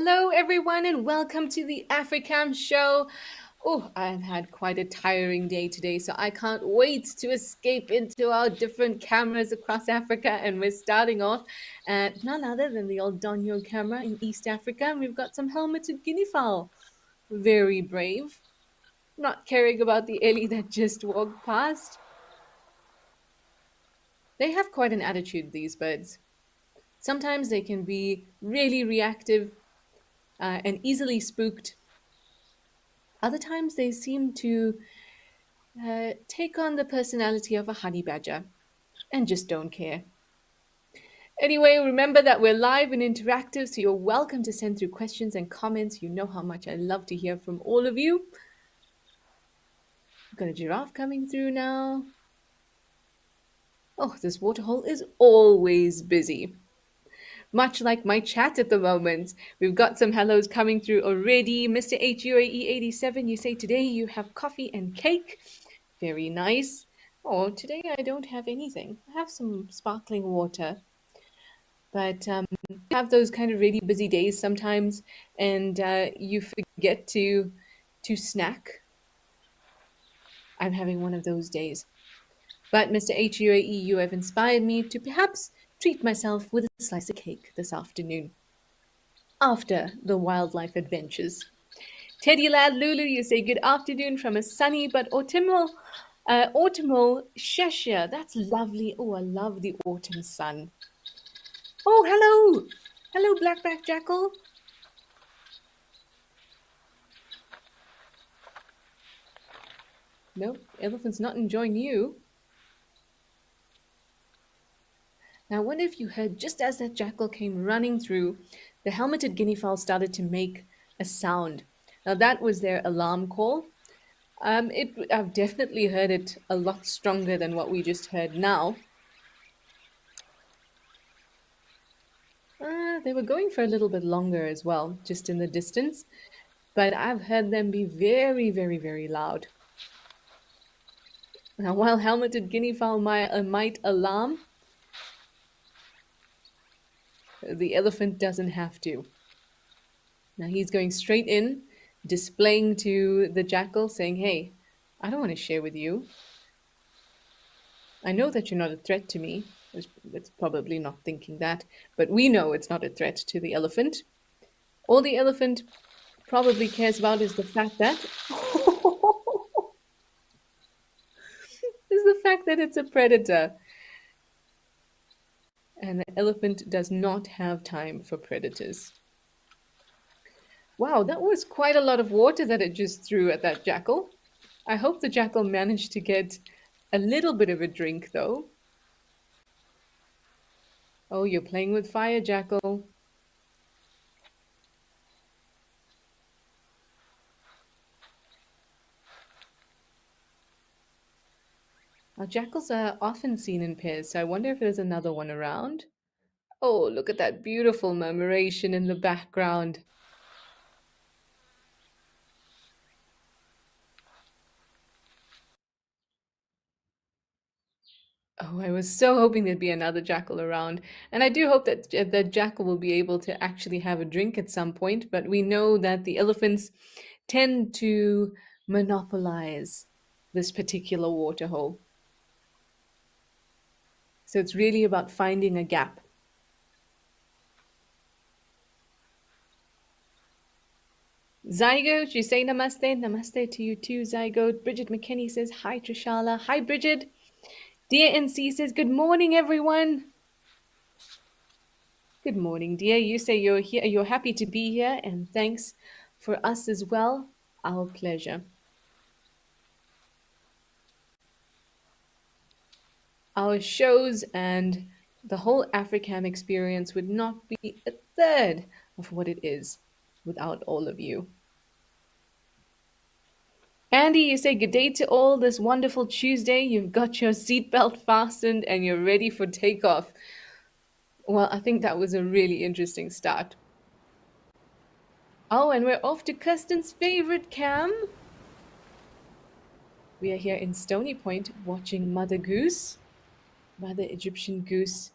Hello, everyone, and welcome to the Africam show. Oh, I've had quite a tiring day today, so I can't wait to escape into our different cameras across Africa. And we're starting off at none other than the old Donyo camera in East Africa. And we've got some helmeted guinea fowl. Very brave, not caring about the ellie that just walked past. They have quite an attitude, these birds. Sometimes they can be really reactive and easily spooked. Other times they seem to take on the personality of a honey badger and just don't care. Anyway, remember that we're live and interactive, so you're welcome to send through questions and comments. You know how much I love to hear from all of you. We've got a giraffe coming through now. Oh, this waterhole is always busy. Much like my chat at the moment. We've got some hellos coming through already. Mr. HUAE87, you say today you have coffee and cake. Very nice. Oh, today I don't have anything. I have some sparkling water. But I have those kind of really busy days sometimes, and you forget to snack. I'm having one of those days. But Mr. HUAE, you have inspired me to perhaps treat myself with a slice of cake this afternoon after the wildlife adventures. Teddy Lad Lulu, you say good afternoon from a sunny but autumnal Cheshire. That's lovely. Oh, I love the autumn sun. Oh, hello. Hello, Blackback Jackal. Nope, elephant's not enjoying you. Now, I wonder if you heard just as that jackal came running through, the helmeted guinea fowl started to make a sound. Now, that was their alarm call. I've definitely heard it a lot stronger than what we just heard now. They were going for a little bit longer as well, just in the distance, but I've heard them be very, very, very loud. Now, while helmeted guinea fowl might alarm, the elephant doesn't have to. Now he's going straight in, displaying to the jackal, saying, "Hey, I don't want to share with you. I know that you're not a threat to me." It's probably not thinking that, but we know it's not a threat to the elephant. All the elephant probably cares about is the fact that is the fact that it's a predator. And the elephant does not have time for predators. Wow, that was quite a lot of water that it just threw at that jackal. I hope the jackal managed to get a little bit of a drink, though. Oh, you're playing with fire, jackal. Now, jackals are often seen in pairs, so I wonder if there's another one around. Oh, look at that beautiful murmuration in the background. Oh, I was so hoping there'd be another jackal around. And I do hope that that jackal will be able to actually have a drink at some point, but we know that the elephants tend to monopolize this particular waterhole. So it's really about finding a gap. Zygote, you say namaste. Namaste to you too, Zygote. Bridget McKinney says hi, Trishala. Hi, Bridget. Dear NC says good morning, everyone. Good morning, dear. You say you're here, you're happy to be here, and thanks for us as well. Our pleasure. Our shows and the whole Africam experience would not be a third of what it is without all of you. Andy, you say good day to all this wonderful Tuesday. You've got your seatbelt fastened and you're ready for takeoff. Well, I think that was a really interesting start. Oh, and we're off to Kirsten's favorite cam. We are here in Stony Point watching Mother Goose, Mother Egyptian Goose,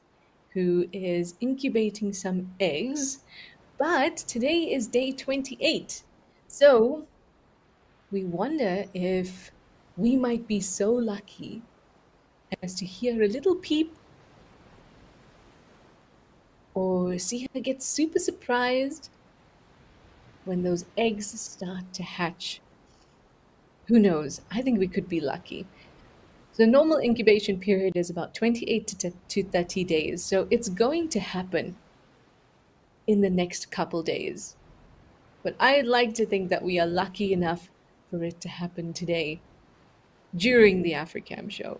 who is incubating some eggs. But today is day 28. So we wonder if we might be so lucky as to hear a little peep or see her get super surprised when those eggs start to hatch. Who knows? I think we could be lucky. So, the normal incubation period is about 28 to 30 days. So, it's going to happen in the next couple days. But I'd like to think that we are lucky enough for it to happen today during the Africam show.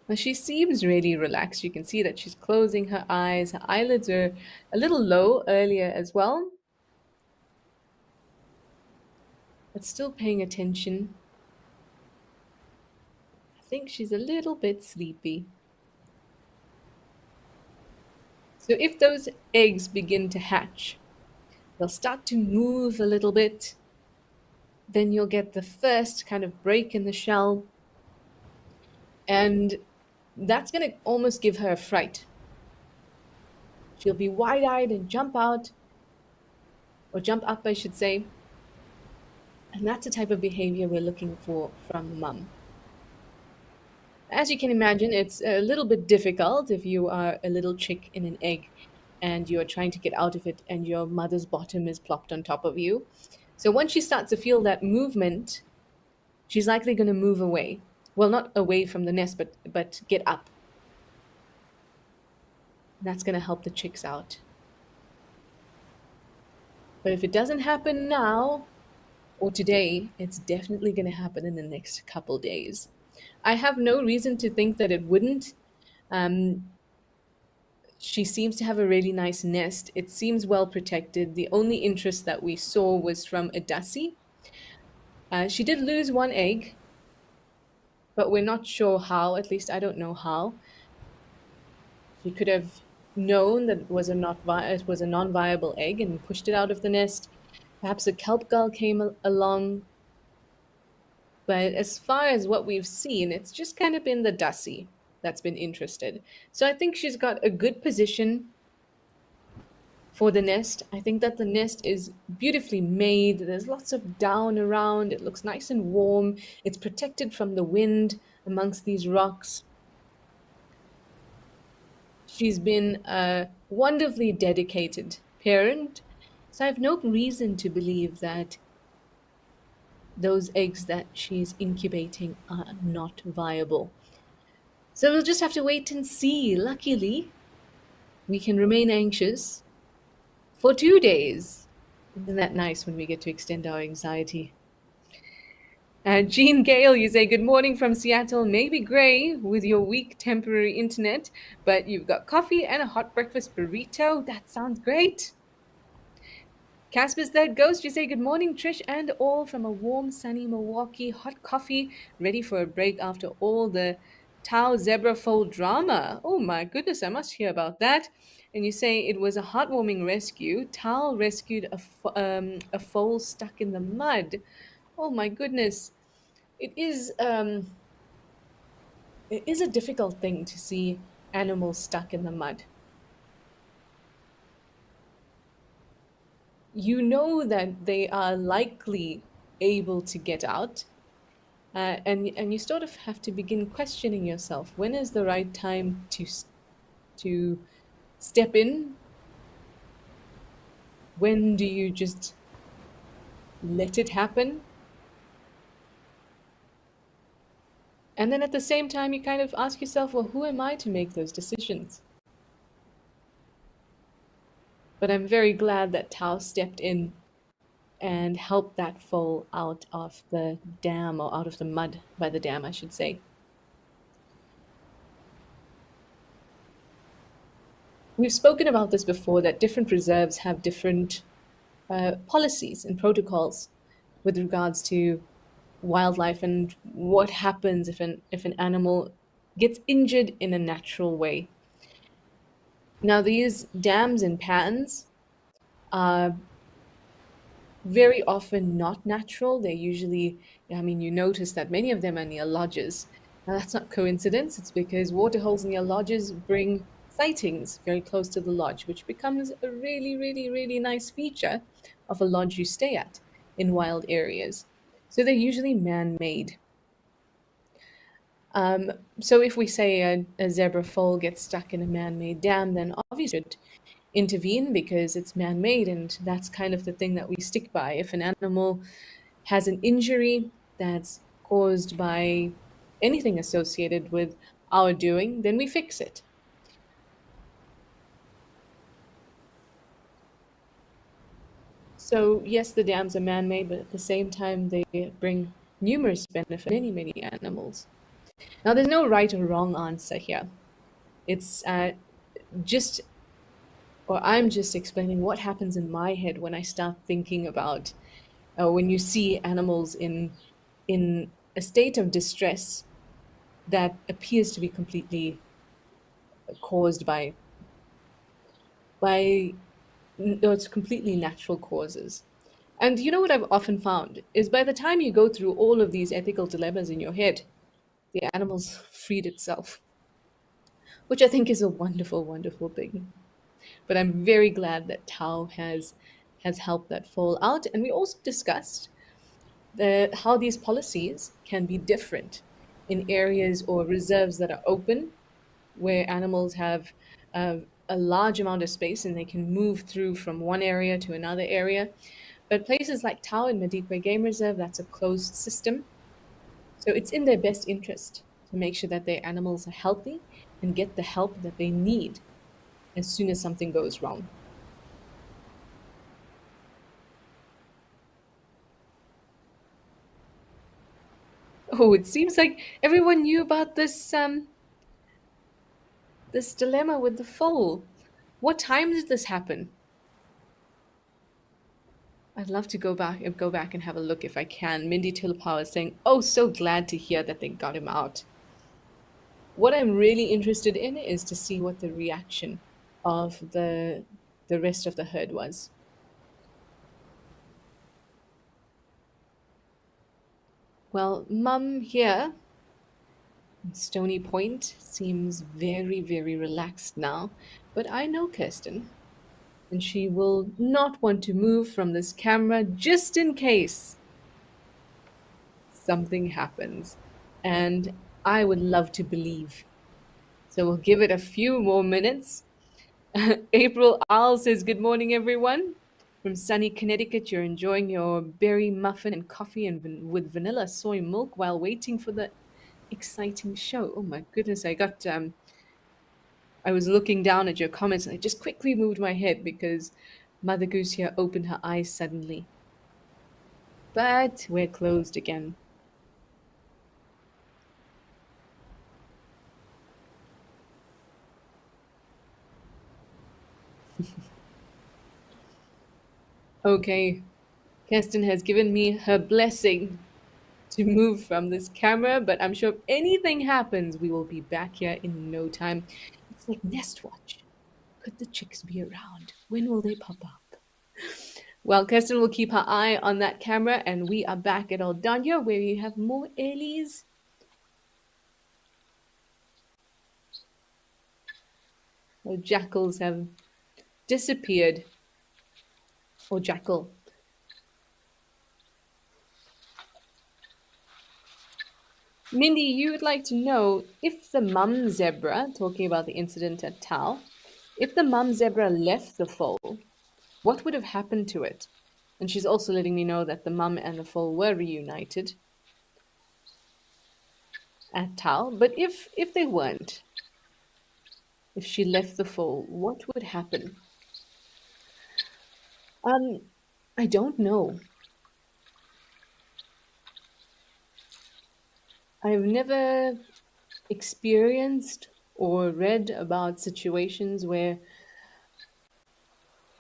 Now, she seems really relaxed. You can see that she's closing her eyes. Her eyelids are a little low earlier as well, but still paying attention. I think she's a little bit sleepy. So, if those eggs begin to hatch, they'll start to move a little bit. Then you'll get the first kind of break in the shell, and that's going to almost give her a fright. She'll be wide eyed and jump out, or jump up, I should say. And that's the type of behavior we're looking for from mum. As you can imagine, it's a little bit difficult if you are a little chick in an egg and you're trying to get out of it and your mother's bottom is plopped on top of you. So once she starts to feel that movement, she's likely going to move away. Well, not away from the nest, but get up. And that's going to help the chicks out. But if it doesn't happen now or today, it's definitely going to happen in the next couple days. I have no reason to think that it wouldn't. Um, she seems to have a really nice nest. It seems well protected. The only interest that we saw was from a Dussie. She did lose one egg, but we're not sure how. At least I don't know how. She could have known that it was a non-viable egg and pushed it out of the nest. Perhaps a kelp gull came along. But as far as what we've seen, it's just kind of been the Dussie that's been interested. So I think she's got a good position for the nest. I think that the nest is beautifully made. There's lots of down around. It looks nice and warm. It's protected from the wind amongst these rocks. She's been a wonderfully dedicated parent. So I have no reason to believe that those eggs that she's incubating are not viable. So we'll just have to wait and see. Luckily, we can remain anxious for 2 days. Isn't that nice when we get to extend our anxiety? Jean Gale, you say, good morning from Seattle. Maybe gray with your weak temporary internet, but you've got coffee and a hot breakfast burrito. That sounds great. Casper's Third Ghost, you say, good morning, Trish, and all from a warm, sunny Milwaukee. Hot coffee, ready for a break after all the Tau zebra foal drama. Oh my goodness, I must hear about that. And you say it was a heartwarming rescue. Tau rescued a foal stuck in the mud. Oh my goodness. It is it is a difficult thing to see animals stuck in the mud. You know that they are likely able to get out, and you sort of have to begin questioning yourself. When is the right time to step in? When do you just let it happen? And then at the same time, you kind of ask yourself, well, who am I to make those decisions? But I'm very glad that Tao stepped in and helped that foal out of the dam, or out of the mud by the dam, I should say. We've spoken about this before, that different reserves have different policies and protocols with regards to wildlife and what happens if an animal gets injured in a natural way. Now, these dams and pans are very often not natural. They're usually, I mean, you notice that many of them are near lodges. Now, that's not coincidence. It's because water holes near lodges bring sightings very close to the lodge, which becomes a really, really, really nice feature of a lodge you stay at in wild areas. So they're usually man made. So if we say a zebra foal gets stuck in a man made dam, then obviously should intervene because it's man made, and that's kind of the thing that we stick by. If an animal has an injury that's caused by anything associated with our doing, then we fix it. So, yes, the dams are man made, but at the same time, they bring numerous benefits to many, many animals. Now, there's no right or wrong answer here. It's just, or I'm just explaining what happens in my head when I start thinking about when you see animals in a state of distress that appears to be completely caused by no, it's completely natural causes. And you know what I've often found is by the time you go through all of these ethical dilemmas in your head, the animal's freed itself, which I think is a wonderful, wonderful thing. But I'm very glad that Tao has helped that fall out. And we also discussed how these policies can be different in areas or reserves that are open, where animals have a large amount of space and they can move through from one area to another area. But places like Tao and Madikwe Game Reserve, that's a closed system. So it's in their best interest to make sure that their animals are healthy and get the help that they need as soon as something goes wrong. Oh, it seems like everyone knew about this dilemma with the foal. What time did this happen? I'd love to go back and have a look if I can. Mindy Tillpower is saying, "Oh, so glad to hear that they got him out." What I'm really interested in is to see what the reaction of the rest of the herd was. Well, Mum here in Stony Point seems very, very relaxed now, but I know Kirsten, and she will not want to move from this camera just in case something happens. And I would love to believe. So we'll give it a few more minutes. April Owl says, "Good morning, everyone. From sunny Connecticut, you're enjoying your berry muffin and coffee and with vanilla soy milk while waiting for the exciting show." Oh my goodness, I was looking down at your comments and I just quickly moved my head because Mother Goose here opened her eyes suddenly. But we're closed again. Okay, Kirsten has given me her blessing to move from this camera, but I'm sure if anything happens, we will be back here in no time. It's like Nest Watch. Could the chicks be around? When will they pop up? Well, Kirsten will keep her eye on that camera, and we are back at Aldania where we have more Ellies. The jackals have disappeared. Or jackal. Mindy, you would like to know if the mum zebra, talking about the incident at Tau, if the mum zebra left the foal, what would have happened to it? And she's also letting me know that the mum and the foal were reunited at Tau. But if they weren't, if she left the foal, what would happen? Um, I don't know. I've never experienced or read about situations where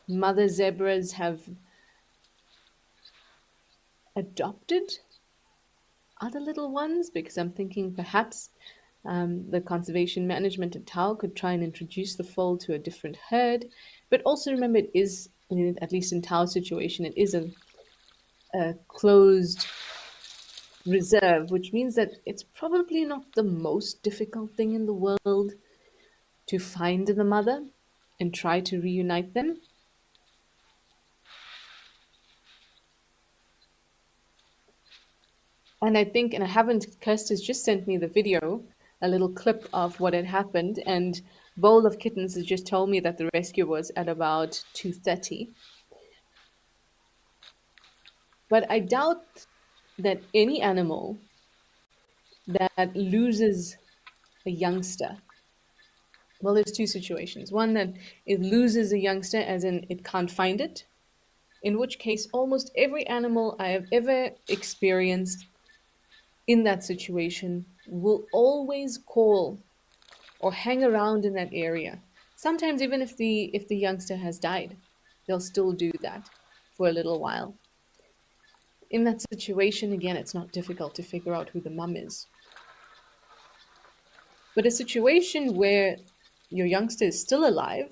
mother zebras have adopted other little ones because I'm thinking perhaps the conservation management at Tau could try and introduce the foal to a different herd. But also remember, it is, at least in Tau's situation, it is a closed reserve, which means that it's probably not the most difficult thing in the world to find the mother and try to reunite them. And I think, and I haven't, Kirsty's just sent me the video, a little clip of what had happened. And Bowl of Kittens has just told me that the rescue was at about 2:30. But I doubt that any animal that loses a youngster, well, there's two situations. One, that it loses a youngster, as in it can't find it, in which case almost every animal I have ever experienced in that situation will always call or hang around in that area. Sometimes even if the youngster has died, they'll still do that for a little while. In that situation, again, it's not difficult to figure out who the mum is. But a situation where your youngster is still alive,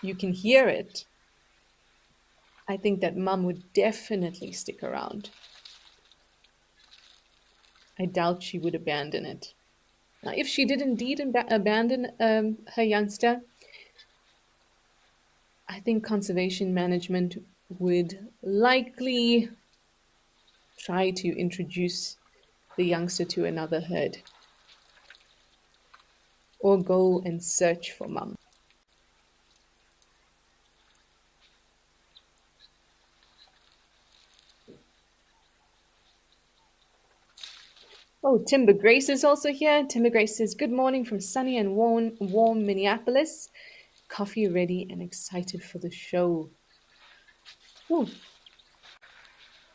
you can hear it, I think that mum would definitely stick around. I doubt she would abandon it. Now, if she did indeed abandon her youngster, I think conservation management would likely try to introduce the youngster to another herd or go and search for mum. Oh, Timber Grace is also here. Timber Grace says, "Good morning from sunny and warm Minneapolis. Coffee ready and excited for the show." Ooh,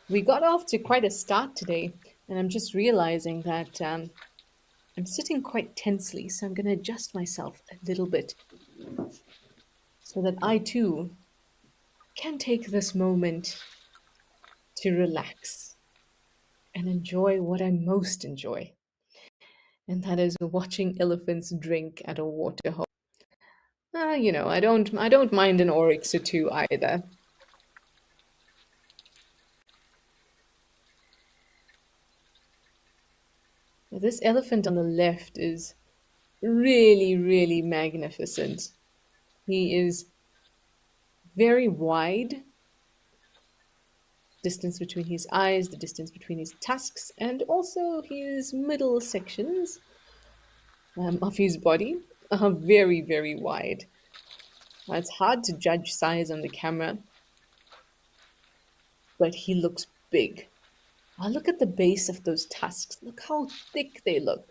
we got off to quite a start today, and I'm just realizing that I'm sitting quite tensely, so I'm going to adjust myself a little bit so that I too can take this moment to relax and enjoy what I most enjoy, and that is watching elephants drink at a water hole. I don't mind an oryx or two either. This elephant on the left is really, really magnificent. He is very wide, distance between his eyes, the distance between his tusks, and also his middle sections of his body are very, very wide. It's hard to judge size on the camera, but he looks big. Look at the base of those tusks. Look how thick they look.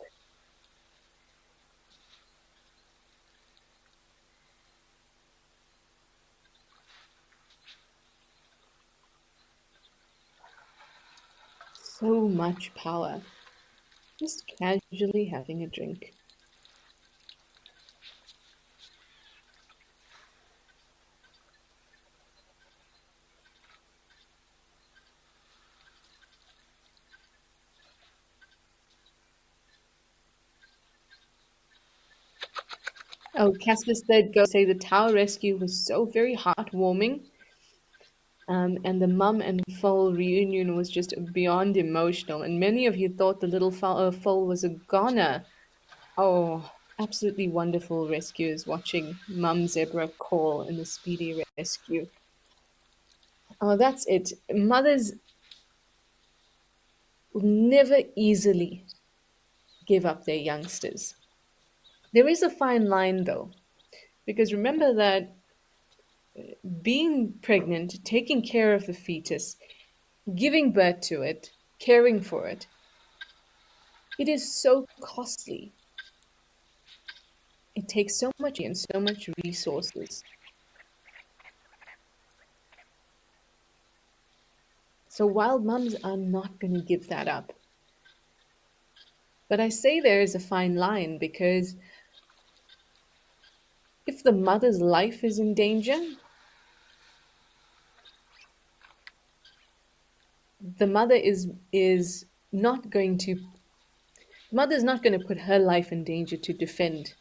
So much power. Just casually having a drink. Oh, Casper said, "Go say the tower rescue was so very heartwarming. And the mum and foal reunion was just beyond emotional. And many of you thought the little foal was a goner. Oh, absolutely wonderful rescuers watching mum zebra call in the speedy rescue. Oh, that's it. Mothers will never easily give up their youngsters. There is a fine line, though, because remember that being pregnant, taking care of the fetus, giving birth to it, caring for it, it is so costly. It takes so much and so much resources. So wild mums are not going to give that up. But I say there is a fine line because if the mother's life is in danger, the mother's not going to put her life in danger to defend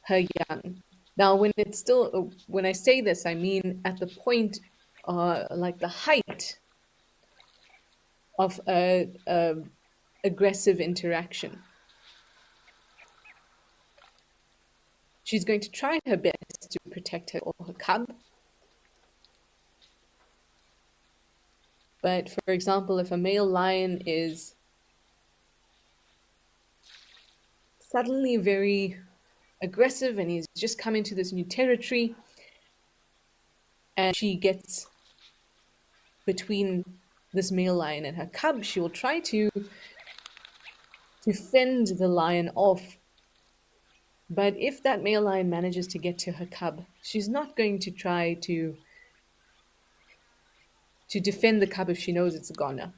her young. Now, when I say this, I mean at the point, like the height of a aggressive interaction. She's going to try her best to protect her or her cub. But for example, if a male lion is suddenly very aggressive and he's just come into this new territory and she gets between this male lion and her cub, she will try to fend the lion off. But if that male lion manages to get to her cub, she's not going to try to defend the cub if she knows it's a goner.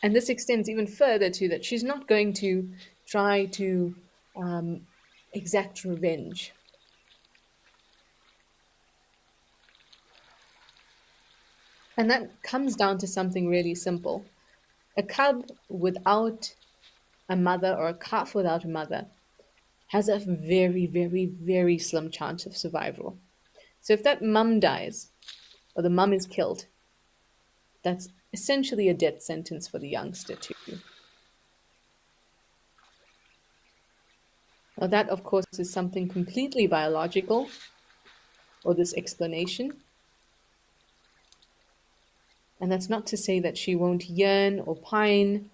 And this extends even further to that she's not going to try to um, exact revenge. And that comes down to something really simple. A cub without a mother or a calf without a mother has a very, very, very slim chance of survival. So if that mum dies or the mum is killed, that's essentially a death sentence for the youngster too. Now that, of course, is something completely biological, or this explanation. And that's not to say that she won't yearn or pine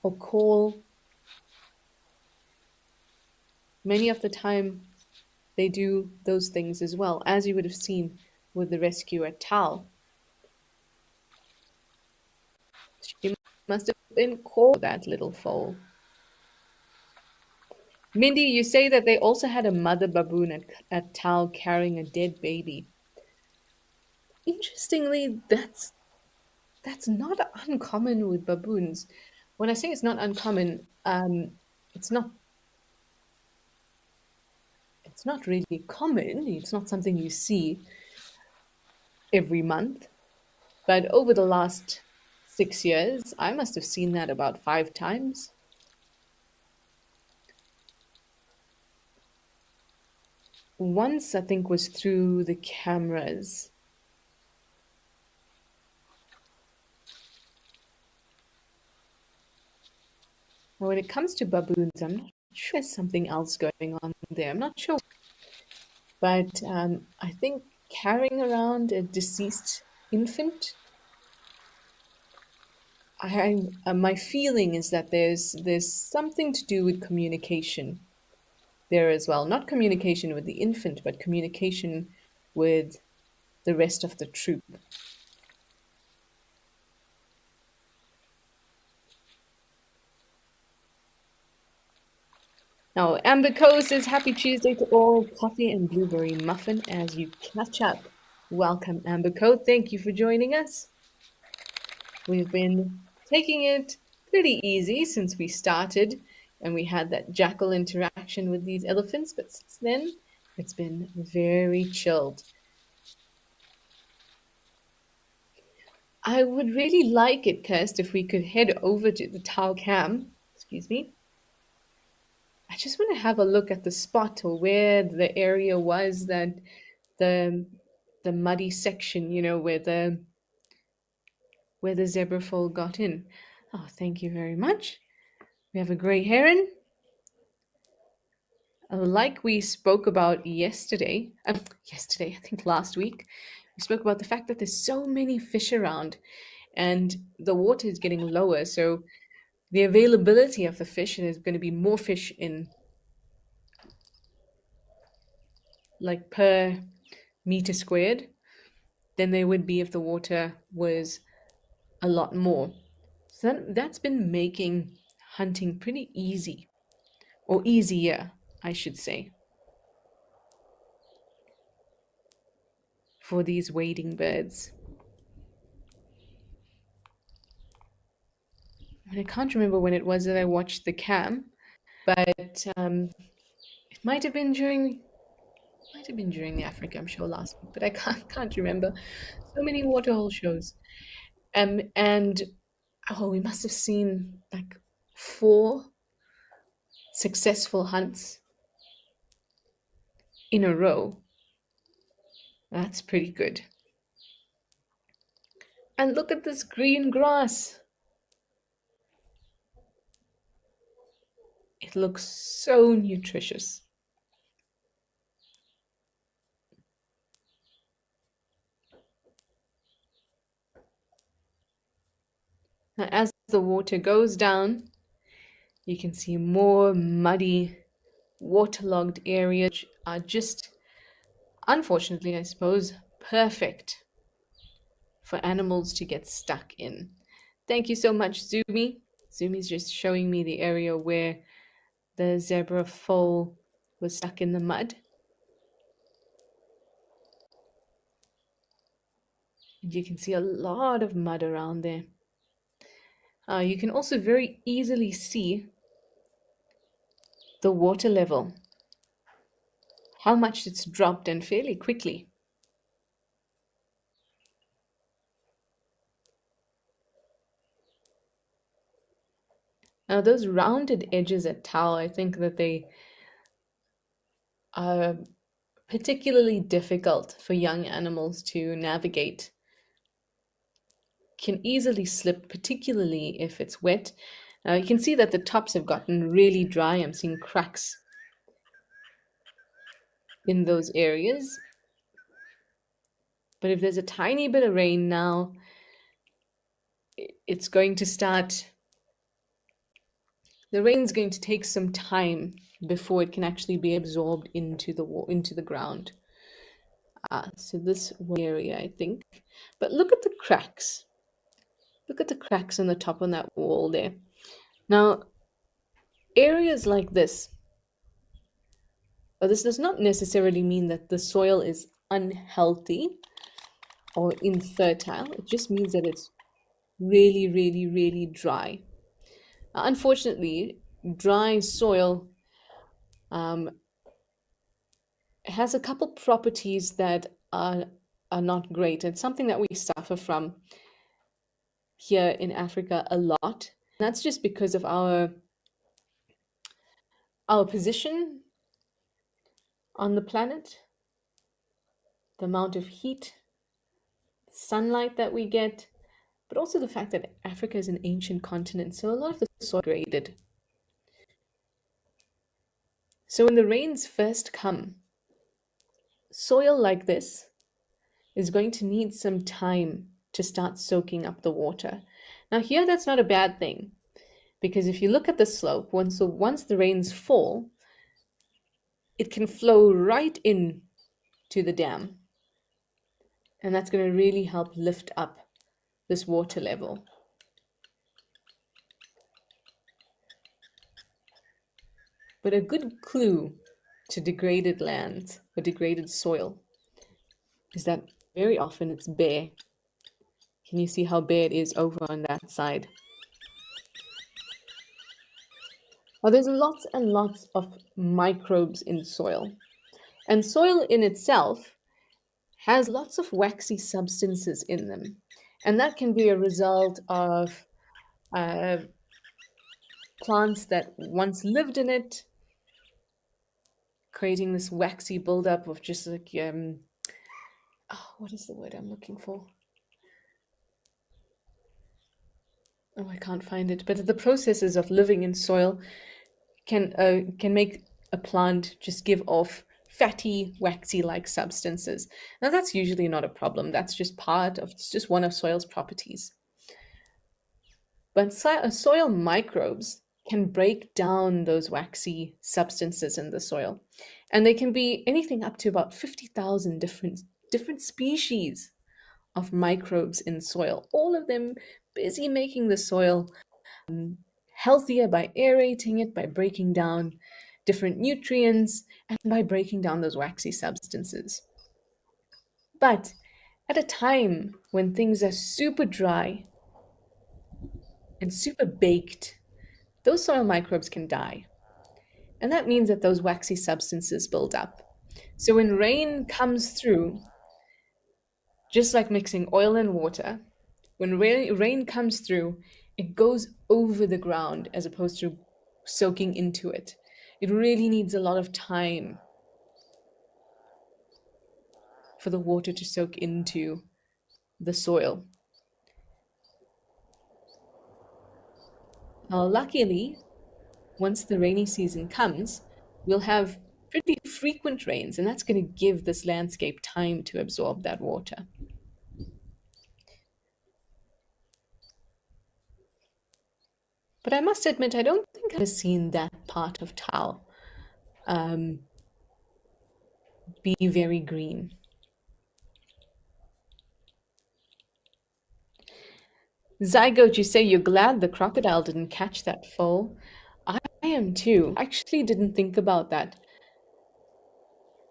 or call. Many of the time, they do those things as well, as you would have seen with the rescue at Tal. She must have been called that little foal. Mindy, you say that they also had a mother baboon at Tal carrying a dead baby. Interestingly, that's not uncommon with baboons. When I say it's not uncommon, it's not it's not really common. It's not something you see every month. But over the last 6 years, I must have seen that about 5 times. Once, I think, was through the cameras. Now, when it comes to baboons, I'm not sure there's something else going on there. I'm not sure. But I think carrying around a deceased infant, my feeling is that there's something to do with communication there as well. Not communication with the infant, but communication with the rest of the troop. Now, Amber Co says, Happy Tuesday to all. Coffee and blueberry muffin as you catch up. Welcome, Amber Co. Thank you for joining us. We've been taking it pretty easy since we started and we had that jackal interaction with these elephants, but since then, it's been very chilled. I would really like it, Kirst, if we could head over to the Tau Cam. Excuse me. I just want to have a look at the spot or where the area was that the the muddy section, where the zebra foal got in. Oh, thank you very much. We have a grey heron. Like we spoke about yesterday, I think last week, we spoke about the fact that there's so many fish around and the water is getting lower. So the availability of the fish, and there's going to be more fish in like per meter squared than there would be if the water was a lot more. So that's been making hunting pretty easy, or easier, I should say, for these wading birds. And I can't remember when it was that I watched the cam, but it might have been during the Africam show last week, but I can't remember. So many waterhole shows. And we must have seen like 4 successful hunts in a row. That's pretty good. And look at this green grass. It looks so nutritious. Now, as the water goes down, you can see more muddy, waterlogged areas which are just, unfortunately, I suppose, perfect for animals to get stuck in. Thank you so much, Zumi. Zumi's just showing me the area where the zebra foal was stuck in the mud. And you can see a lot of mud around there. You can also very easily see the water level, how much it's dropped and fairly quickly. Now, those rounded edges at Tau, I think that they are particularly difficult for young animals to navigate. Can easily slip, particularly if it's wet. Now you can see that the tops have gotten really dry. I'm seeing cracks in those areas. But if there's a tiny bit of rain now, it's going to start, the rain's going to take some time before it can actually be absorbed into the ground. So this area, I think. But look at the cracks. Look at the cracks on the top on that wall there. Now, areas like this, this does not necessarily mean that the soil is unhealthy or infertile. It just means that it's really, really, really dry. Unfortunately, dry soil um, has a couple properties that are not great. It's something that we suffer from here in Africa a lot. That's just because of our position on the planet, the amount of heat, sunlight that we get, but also the fact that Africa is an ancient continent, so a lot of the soil is graded. So when the rains first come, soil like this is going to need some time to start soaking up the water. Now here, that's not a bad thing, because if you look at the slope, once the rains fall, it can flow right in to the dam. And that's going to really help lift up this water level. But a good clue to degraded land or degraded soil is that very often it's bare. Can you see how bare it is over on that side? Well, there's lots and lots of microbes in soil. And soil in itself has lots of waxy substances in them. And that can be a result of plants that once lived in it, creating this waxy buildup of just like, what is the word I'm looking for? Oh, I can't find it. But the processes of living in soil can make a plant just give off fatty, waxy-like substances. Now that's usually not a problem. That's just it's just one of soil's properties. But soil microbes can break down those waxy substances in the soil, and they can be anything up to about 50,000 different species of microbes in soil. All of them busy making the soil healthier by aerating it, by breaking down different nutrients, and by breaking down those waxy substances. But at a time when things are super dry and super baked, those soil microbes can die. And that means that those waxy substances build up. So when rain comes through, just like mixing oil and water, when rain comes through, it goes over the ground as opposed to soaking into it. It really needs a lot of time for the water to soak into the soil. Now, luckily, Once the rainy season comes, we'll have pretty frequent rains, and that's going to give this landscape time to absorb that water. But I must admit, I don't think I've seen that part of Tao um, be very green. Zygote, you say you're glad the crocodile didn't catch that foal. I am too. I actually didn't think about that.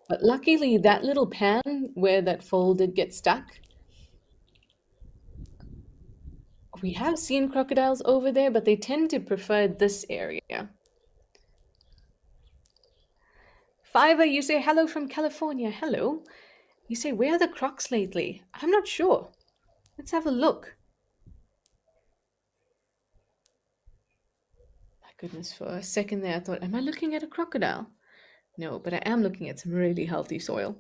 But luckily, that little pan where that foal did get stuck, we have seen crocodiles over there, but they tend to prefer this area. Fiverr, you say hello from California. Hello. You say, where are the crocs lately? I'm not sure. Let's have a look. My goodness, for a second there, I thought, am I looking at a crocodile? No, but I am looking at some really healthy soil.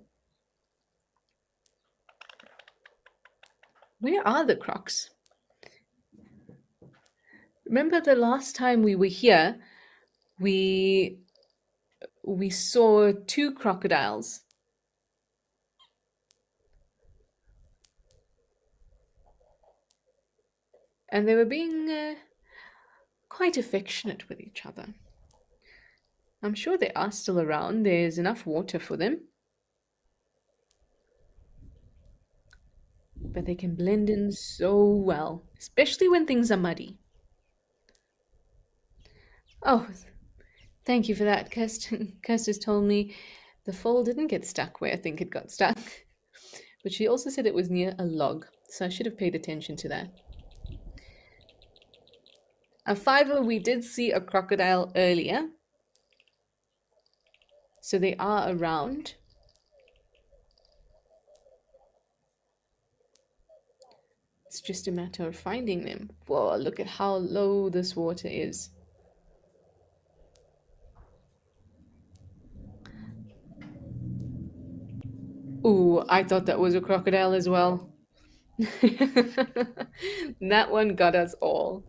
Where are the crocs? Remember the last time we were here, we we saw two crocodiles, and they were being quite affectionate with each other. I'm sure they are still around. There's enough water for them, but they can blend in so well, especially when things are muddy. Oh, thank you for that. Kirsten. Kirsten's told me the foal didn't get stuck where I think it got stuck, but she also said it was near a log, so I should have paid attention to that. A Fiverr, we did see a crocodile earlier, so they are around. It's just a matter of finding them. Whoa, look at how low this water is. Ooh, I thought that was a crocodile as well. That one got us all.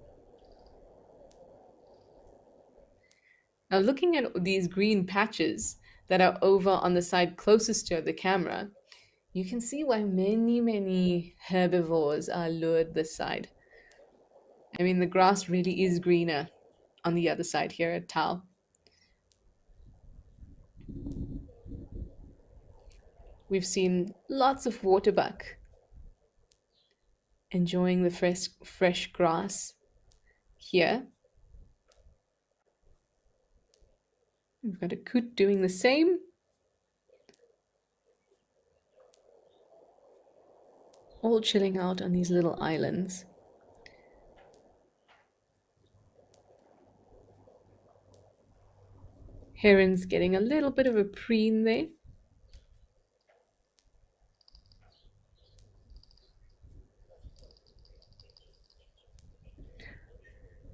Now, looking at these green patches that are over on the side closest to the camera, you can see why many, many herbivores are lured this side. I mean, the grass really is greener on the other side here at Tau. We've seen lots of waterbuck enjoying the fresh grass here. We've got a coot doing the same. All chilling out on these little islands. Heron's getting a little bit of a preen there.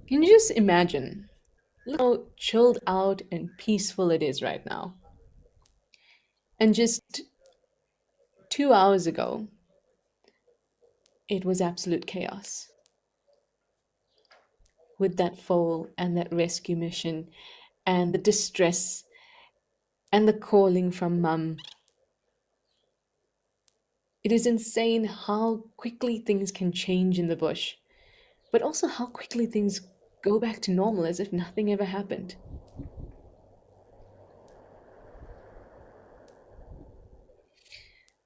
Can you just imagine look how chilled out and peaceful it is right now? And just 2 hours ago, it was absolute chaos with that foal and that rescue mission and the distress and the calling from mum. It is insane how quickly things can change in the bush, but also how quickly things go back to normal as if nothing ever happened.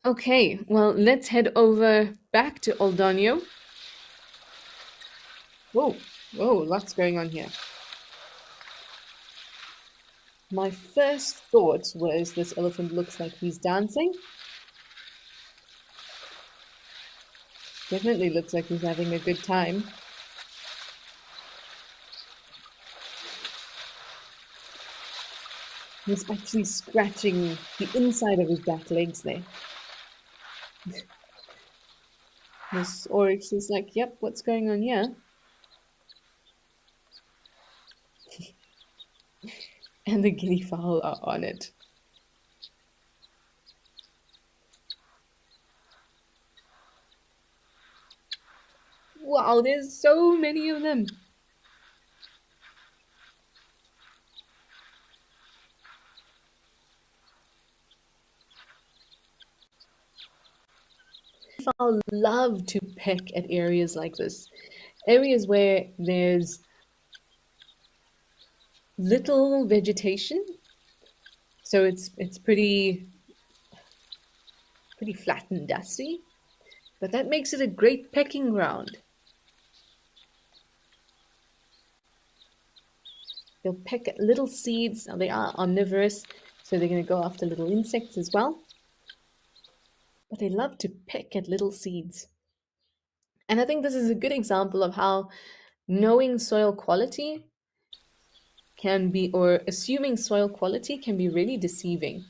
Okay, well, let's head over back to Oldonio. Whoa, whoa, lots going on here. My first thought was this elephant looks like he's dancing. Definitely looks like he's having a good time. He's actually scratching the inside of his back legs there. Miss Oryx is like, yep, what's going on here? And the guinea fowl are on it. Wow, there's so many of them. fowl love to peck at areas like this, areas where there's little vegetation, so it's pretty flat and dusty, but that makes it a great pecking ground. They'll peck at little seeds. Now they are omnivorous, so they're going to go after little insects as well, but they love to peck at little seeds. And I think this is a good example of how knowing soil quality can be, or assuming soil quality can be really deceiving.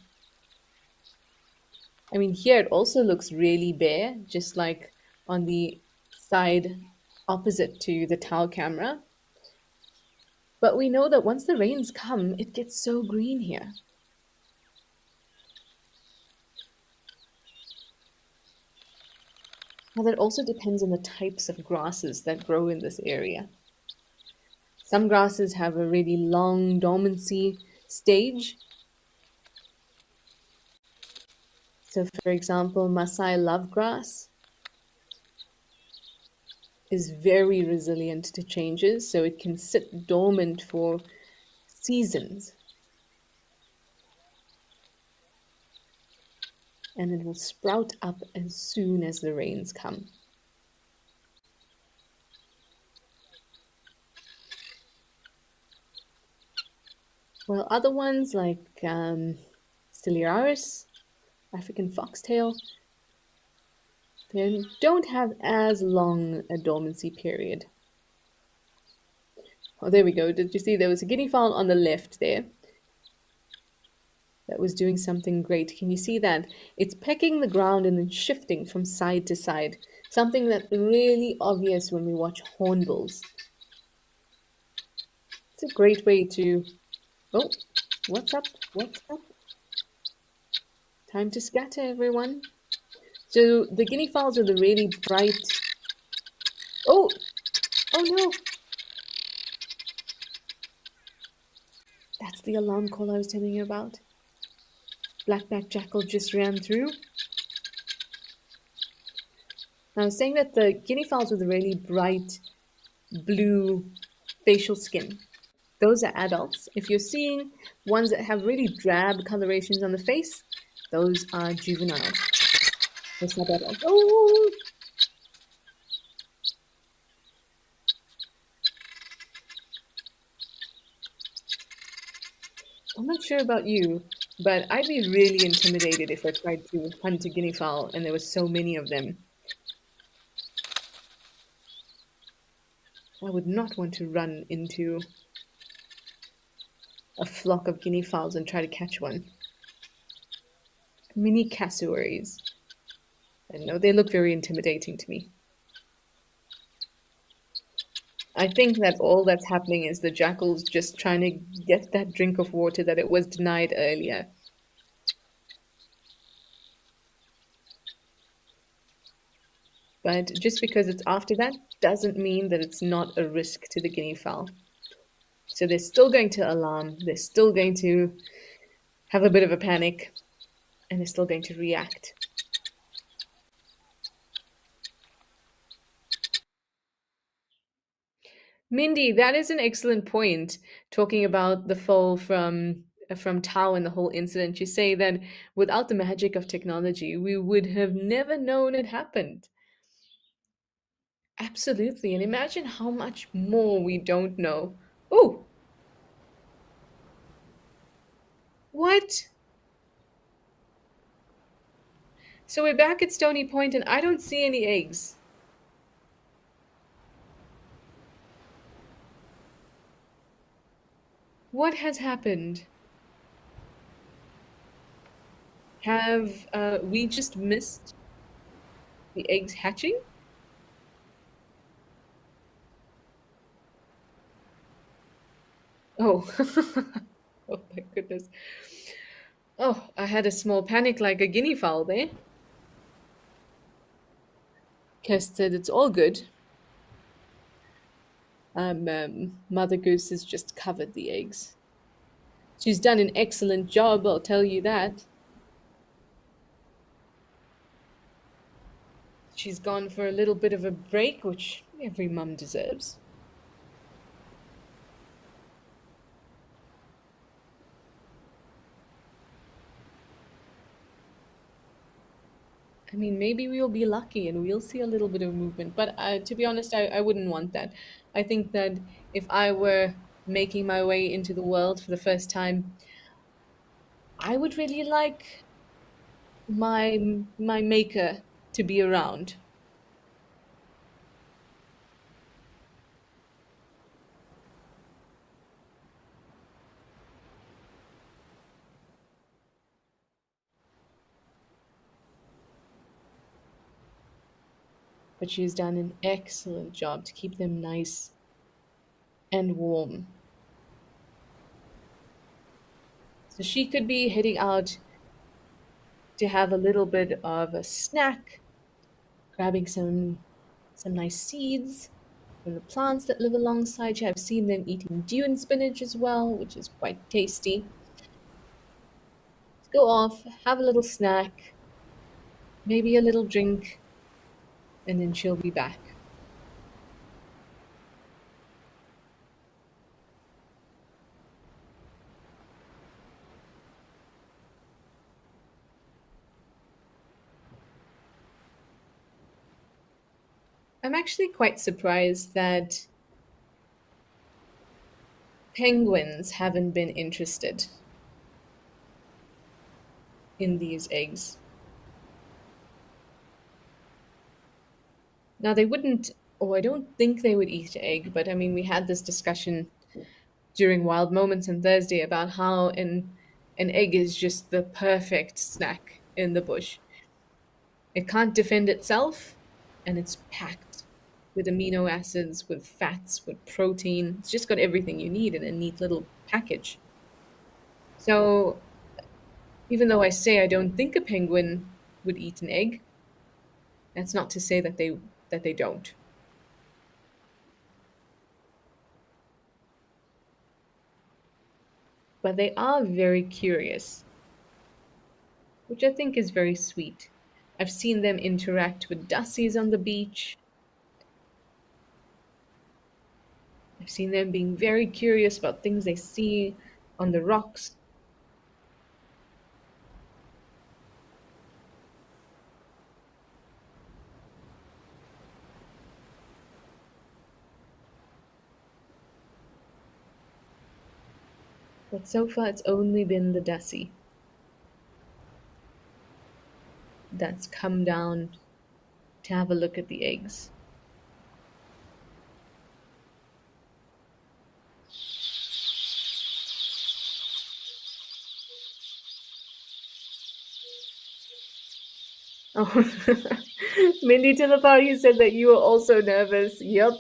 I mean, here it also looks really bare, just like on the side opposite to the tower camera. But we know that once the rains come, it gets so green here. Now, that also depends on the types of grasses that grow in this area. Some grasses have a really long dormancy stage. So, for example, Maasai lovegrass is very resilient to changes, so it can sit dormant for seasons and it will sprout up as soon as the rains come. While other ones like Ciliaris, African foxtail, they don't have as long a dormancy period. Oh, there we go. Did you see there was a guinea fowl on the left there that was doing something great? Can you see that? It's pecking the ground and then shifting from side to side. Something that's really obvious when we watch hornbills. It's a great way to... Oh, what's up? What's up? Time to scatter, everyone. So the guinea fowls are the really bright... Oh! Oh no! That's the alarm call I was telling you about. Black-backed jackal just ran through. I was saying that the guinea fowls with the really bright blue facial skin, those are adults. If you're seeing ones that have really drab colorations on the face, those are juveniles. They're sub-adults. Oh! I'm not sure about you, but I'd be really intimidated if I tried to hunt a guinea fowl and there were so many of them. I would not want to run into a flock of guinea fowls and try to catch one. Mini cassowaries. I know they look very intimidating to me. I think that all that's happening is the jackal's just trying to get that drink of water that it was denied earlier. But just because it's after that doesn't mean that it's not a risk to the guinea fowl. So they're still going to alarm, they're still going to have a bit of a panic, and they're still going to react. Mindy, that is an excellent point. Talking about the fall from Tau and the whole incident, you say that without the magic of technology, we would have never known it happened. Absolutely, and imagine how much more we don't know. Oh, what? So we're back at Stony Point, and I don't see any eggs. What has happened? Have we just missed the eggs hatching? Oh, oh my goodness. Oh, I had a small panic like a guinea fowl there. Kirst said it's all good. Mother Goose has just covered the eggs. She's done an excellent job, I'll tell you that. She's gone for a little bit of a break, which every mum deserves. I mean, maybe we'll be lucky and we'll see a little bit of movement. But to be honest, I wouldn't want that. I think that if I were making my way into the world for the first time, I would really like my maker to be around. But she's done an excellent job to keep them nice and warm. So she could be heading out to have a little bit of a snack, grabbing some nice seeds from the plants that live alongside you. I've seen them eating dune spinach as well, which is quite tasty. Go off, have a little snack, maybe a little drink, and then she'll be back. I'm actually quite surprised that penguins haven't been interested in these eggs. Now, they wouldn't, or I don't think they would eat egg, but I mean, we had this discussion during Wild Moments on Thursday about how an egg is just the perfect snack in the bush. It can't defend itself, and it's packed with amino acids, with fats, with protein. It's just got everything you need in a neat little package. So, even though I say I don't think a penguin would eat an egg, that's not to say that they don't. But they are very curious, which I think is very sweet. I've seen them interact with dussies on the beach. I've seen them being very curious about things they see on the rocks. But so far, it's only been the dussie that's come down to have a look at the eggs. Oh, Mindy Tillapau, you said that you were also nervous. Yep.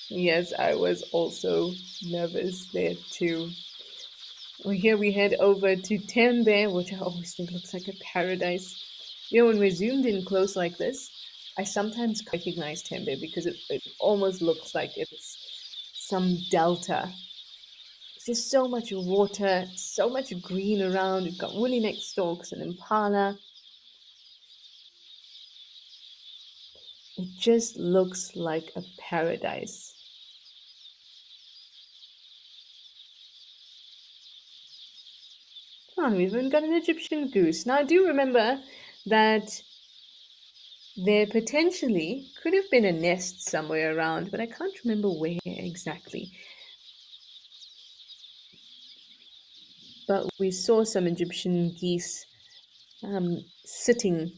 Yes, I was also nervous there too. Well, here we head over to Tembe, which I always think looks like a paradise. You know, when we're zoomed in close like this, I sometimes recognize Tembe because it almost looks like it's some delta. There's just so much water, so much green around. We've got woolly neck stalks and impala. It just looks like a paradise. Come on, we've even got an Egyptian goose. Now, I do remember that there potentially could have been a nest somewhere around, but I can't remember where exactly. But we saw some Egyptian geese sitting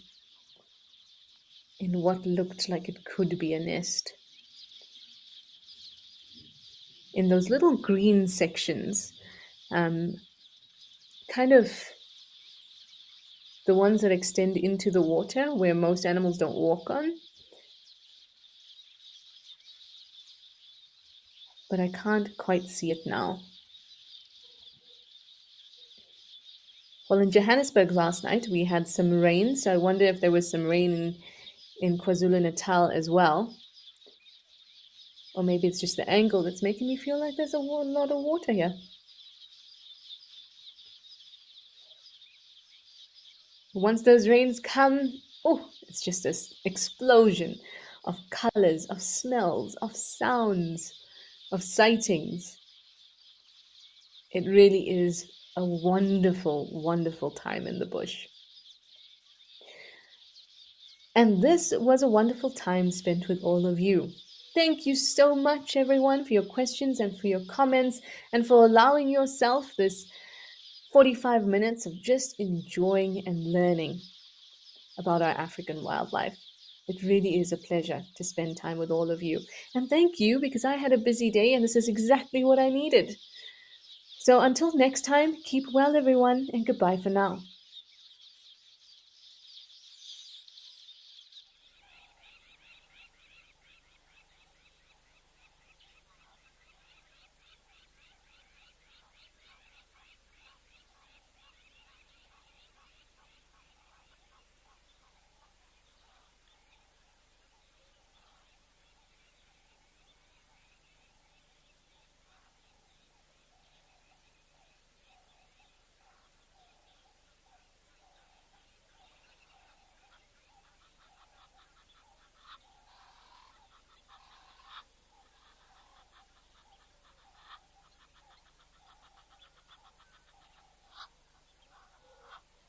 in what looked like it could be a nest. In those little green sections, um, kind of the ones that extend into the water where most animals don't walk on. But I can't quite see it now. Well, in Johannesburg last night, we had some rain, so I wonder if there was some rain in KwaZulu-Natal as well. Or maybe it's just the angle that's making me feel like there's a lot of water here. Once those rains come, Oh, it's just this explosion of colors, of smells, of sounds, of sightings. It really is a wonderful, wonderful time in the bush. And this was a wonderful time spent with all of you. Thank you so much, everyone, for your questions and for your comments and for allowing yourself this 45 minutes of just enjoying and learning about our African wildlife. It really is a pleasure to spend time with all of you. And thank you because I had a busy day and this is exactly what I needed. So until next time, keep well, everyone, and goodbye for now.